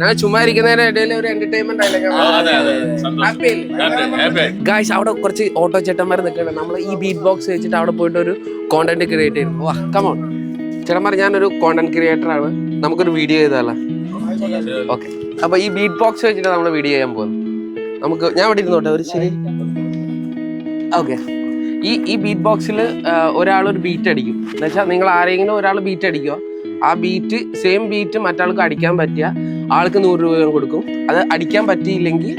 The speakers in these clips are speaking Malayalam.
ഞാൻ ചുമ്മാ ഇരിക്കുന്നതിന്റെ ഇടയിൽ ഒരു എന്റർടൈൻമെന്റ് ഗായ്സ്. അവിടെ കുറച്ച് ഓട്ടോ ചേട്ടന്മാർ നിൽക്കുന്നുണ്ട്. നമ്മൾ ഈ ബീറ്റ് ബോക്സ് വെച്ചിട്ട് അവിടെ പോയിട്ട് ഒരു കോണ്ടന്റ് ക്രിയേറ്റ് ചെയ്യും. വാ കമോൺ ചേട്ടന്മാർ, ഞാനൊരു കോണ്ടന്റ് ക്രിയേറ്റർ ആണ്. നമുക്കൊരു വീഡിയോ ചെയ്താലോ? ഓക്കെ, അപ്പൊ ഈ ബീറ്റ് ബോക്സ് വെച്ചിട്ട് നമ്മൾ വീഡിയോ ചെയ്യാൻ പോകുന്നു. നമുക്ക് ഞാൻ ഇവിടെ ഇരുന്നോട്ടെ ഒരു ശരി. ഓക്കെ, ഈ ബീറ്റ് ബോക്സിൽ ഒരാളൊരു ബീറ്റ് അടിക്കും. എന്ന് വെച്ചാൽ നിങ്ങൾ ആരെങ്കിലും ഒരാൾ ബീറ്റ് അടിക്കുക, ആ ബീറ്റ് സെയിം ബീറ്റ് മറ്റാൾക്ക് അടിക്കാൻ പറ്റിയ ആൾക്ക് 100 രൂപ കൊടുക്കും. അത് അടിക്കാൻ പറ്റിയില്ലെങ്കിൽ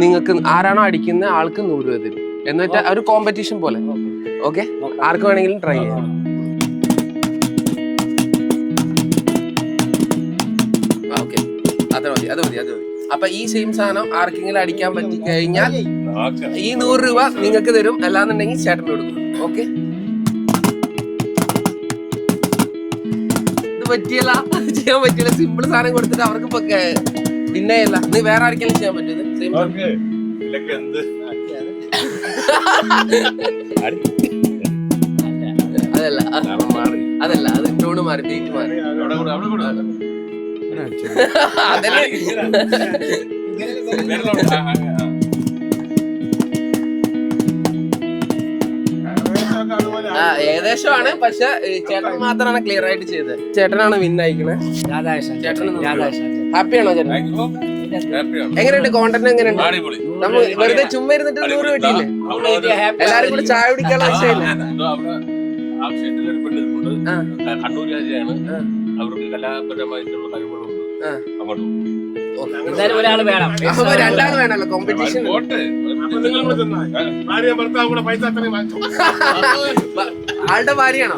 നിങ്ങൾക്ക് ആരാണോ അടിക്കുന്ന ആൾക്ക് 100 രൂപ തരും. എന്നിട്ട് ഒരു കോമ്പറ്റീഷൻ പോലെ. ഓക്കെ, ആർക്ക് വേണമെങ്കിലും ട്രൈ ചെയ്യാം. ഓക്കെ, അത് മതി. അപ്പൊ ഈ സെയിം സാധനം ആർക്കെങ്കിലും അടിക്കാൻ പറ്റി കഴിഞ്ഞാൽ ഈ 100 രൂപ നിങ്ങൾക്ക് തരും. അല്ലാന്നുണ്ടെങ്കിൽ ചേട്ടന് കൊടുക്കും. ഓക്കെ, പറ്റിയല്ല, ചെയ്യാൻ പറ്റില്ല. സിമ്പിൾ സാധനം കൊടുത്തിട്ട് അവർക്ക് പിന്നെയല്ല. നീ വേറെ ആർക്കെങ്കിലും ചെയ്യാൻ പറ്റിയത് സെയിം അതല്ല അത് ടോണ് മാറി, ബീറ്റ് മാറി. അതല്ലേ ഏകദേശമാണ്. പക്ഷെ ചേട്ടൻ മാത്രമാണ് ക്ലിയർ ആയിട്ട് ചെയ്തത്. ചേട്ടനാണ് വിൻ ആയിക്കണേ. ഹാപ്പിയാണോ ചേട്ടൻ? എങ്ങനെയുണ്ട് കോണ്ടന്റ്? എങ്ങനെയുണ്ട്? നമ്മൾ വെറുതെ ചുമ്മാ ഇരുന്നിട്ട് 100 കിട്ടിയില്ലേ? എല്ലാരും കൂടി ചായ കുടിക്കാനുള്ള വിഷയമില്ല. അവർക്ക് കലാപരമായിട്ടുള്ള കഴിവുകളുണ്ട്. രണ്ടാള് വേണല്ലോ കോമ്പറ്റീഷൻ. ആളുടെ ഭാര്യയാണോ?